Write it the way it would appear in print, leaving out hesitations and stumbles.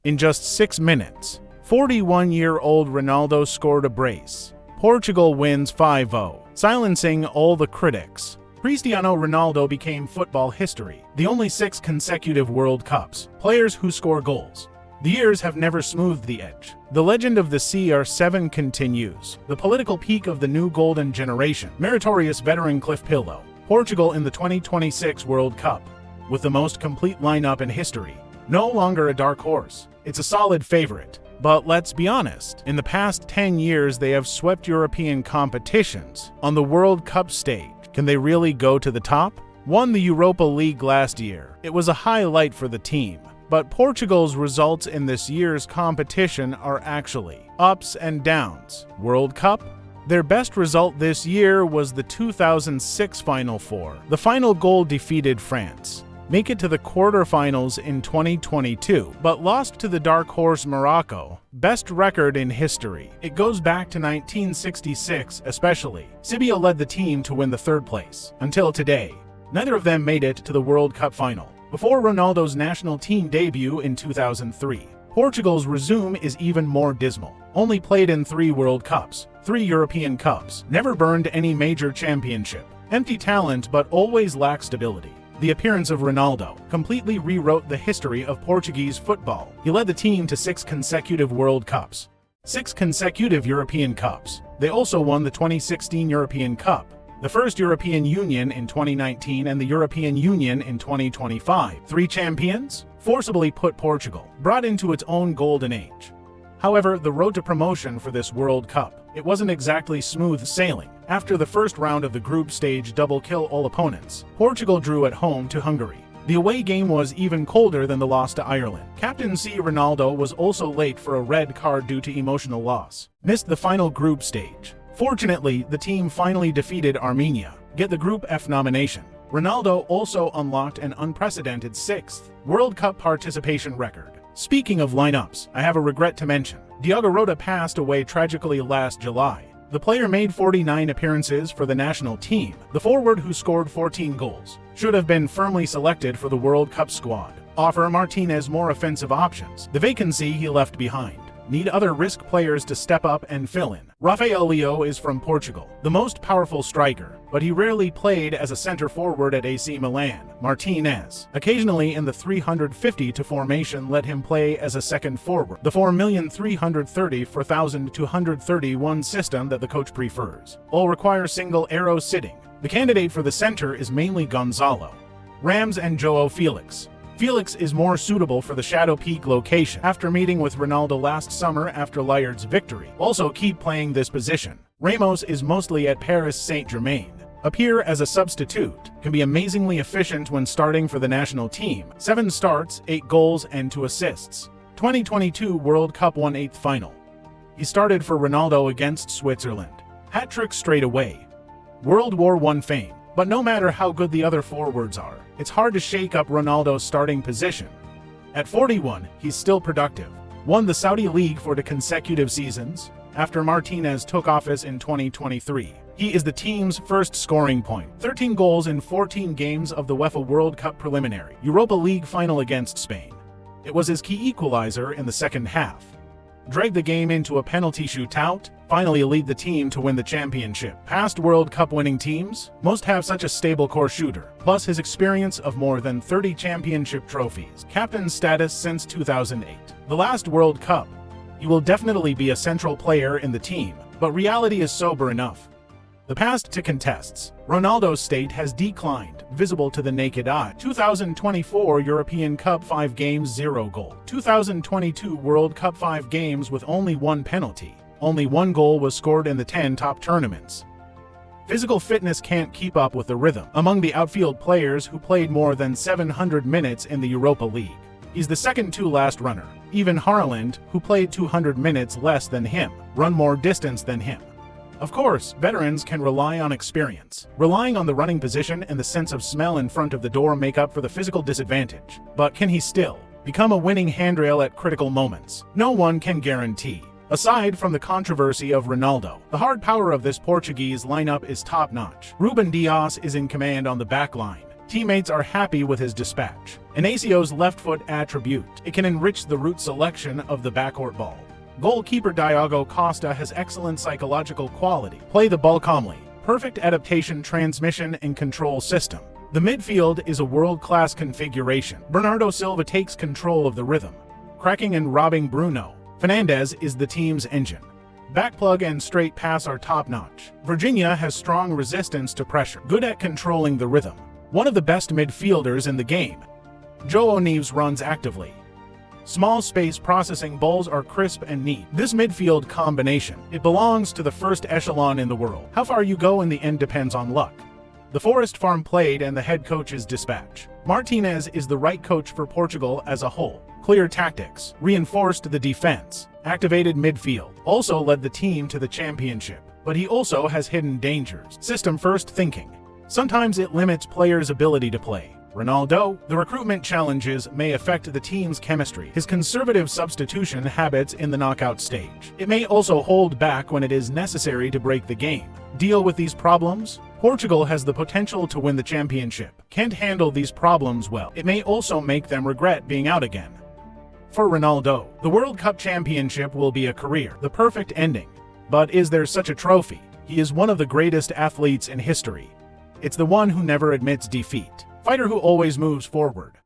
In just 6 minutes, 41-year-old Ronaldo scored a brace. Portugal wins 5-0, silencing all the critics. Cristiano Ronaldo became football history. The only 6 consecutive World Cups. Players who score goals. The years have never smoothed the edge. The legend of the CR7 continues. The political peak of the new golden generation. Meritorious veteran Cliff Pillow. Portugal in the 2026 World Cup. With the most complete lineup in history. No longer a dark horse. It's a solid favorite. But let's be honest, in the past 10 years they have swept European competitions. On the World Cup stage, can they really go to the top? Won the Europa League last year. It was a highlight for the team. But Portugal's results in this year's competition are actually ups and downs. World Cup? Their best result this year was the 2006 Final Four. The final goal defeated France. Make it to the quarterfinals in 2022, but lost to the dark horse Morocco. Best record in history. It goes back to 1966 especially. Sibia led the team to win the 3rd place. Until today, neither of them made it to the World Cup final. Before Ronaldo's national team debut in 2003, Portugal's resume is even more dismal. Only played in 3 World Cups, 3 European Cups, never burned any major championship. Empty talent but always lacked stability. The appearance of Ronaldo completely rewrote the history of Portuguese football. He led the team to 6 consecutive World Cups, 6 consecutive European Cups. They also won the 2016 European Cup, the first European Union in 2019 and the European Union in 2025. 3 champions forcibly put Portugal, brought into its own golden age. However, the road to promotion for this World Cup, it wasn't exactly smooth sailing. After the first round of the group stage double-kill all opponents, Portugal drew at home to Hungary. The away game was even colder than the loss to Ireland. Captain Ronaldo was also late for a red card due to emotional loss. Missed the final group stage. Fortunately, the team finally defeated Armenia, get the Group F nomination. Ronaldo also unlocked an unprecedented 6th World Cup participation record. Speaking of lineups, I have a regret to mention. Diogo Costa passed away tragically last July. The player made 49 appearances for the national team. The forward who scored 14 goals should have been firmly selected for the World Cup squad. Offer Martinez more offensive options. The vacancy he left behind. Need other risk players to step up and fill in. Rafael Leão is from Portugal, the most powerful striker, but he rarely played as a center forward at AC Milan. Martinez, occasionally in the 350 formation, let him play as a second forward. The 4,334,231 system that the coach prefers. All require single arrow sitting. The candidate for the center is mainly Gonçalo Ramos and João Félix. Felix is more suitable for the Shadow Peak location after meeting with Ronaldo last summer after Layard's victory. Also keep playing this position. Ramos is mostly at Paris Saint-Germain. Appear as a substitute. Can be amazingly efficient when starting for the national team. 7 starts, 8 goals and 2 assists. 2022 World Cup 1/8 final. He started for Ronaldo against Switzerland. Hat-trick straight away. World War I fame. But no matter how good the other forwards are, it's hard to shake up Ronaldo's starting position. At 41, he's still productive. Won the Saudi League for 2 consecutive seasons. After Martinez took office in 2023, he is the team's first scoring point. 13 goals in 14 games of the UEFA World Cup preliminary Europa League final against Spain. It was his key equalizer in the second half. Dragged the game into a penalty shootout, finally lead the team to win the championship. Past World Cup winning teams, most have such a stable core shooter, plus his experience of more than 30 championship trophies. Captain status since 2008. The last World Cup. He will definitely be a central player in the team, but reality is sober enough. The past 2 contests, Ronaldo's state has declined, visible to the naked eye. 2024 European Cup 5 games 0 goal. 2022 World Cup 5 games with only 1 penalty. Only 1 goal was scored in the 10 top tournaments. Physical fitness can't keep up with the rhythm. Among the outfield players who played more than 700 minutes in the Europa League, he's the second to last runner. Even Haaland, who played 200 minutes less than him, run more distance than him. Of course, veterans can rely on experience. Relying on the running position and the sense of smell in front of the door make up for the physical disadvantage. But can he still become a winning handrail at critical moments? No one can guarantee. Aside from the controversy of Ronaldo, the hard power of this Portuguese lineup is top-notch. Rúben Dias is in command on the back line. Teammates are happy with his dispatch. Inacio's left foot attribute. It can enrich the route selection of the backcourt ball. Goalkeeper Diogo Costa has excellent psychological quality. Play the ball calmly. Perfect adaptation, transmission, and control system. The midfield is a world-class configuration. Bernardo Silva takes control of the rhythm, cracking and robbing Bruno. Fernandes is the team's engine. Backplug and straight pass are top-notch. Vitinha has strong resistance to pressure, good at controlling the rhythm. One of the best midfielders in the game. João Neves runs actively. Small space processing balls are crisp and neat. This midfield combination, it belongs to the first echelon in the world. How far you go in the end depends on luck. The Forest Farm played and the head coach's dispatch. Martinez is the right coach for Portugal as a whole. Clear tactics, reinforced the defense, activated midfield, also led the team to the championship. But he also has hidden dangers. System-first thinking. Sometimes it limits players' ability to play. Ronaldo, the recruitment challenges may affect the team's chemistry. His conservative substitution habits in the knockout stage. It may also hold back when it is necessary to break the game. Deal with these problems? Portugal has the potential to win the championship. Can't handle these problems well. It may also make them regret being out again. For Ronaldo, the World Cup championship will be a career, the perfect ending. But is there such a trophy? He is one of the greatest athletes in history. It's the one who never admits defeat. Fighter who always moves forward.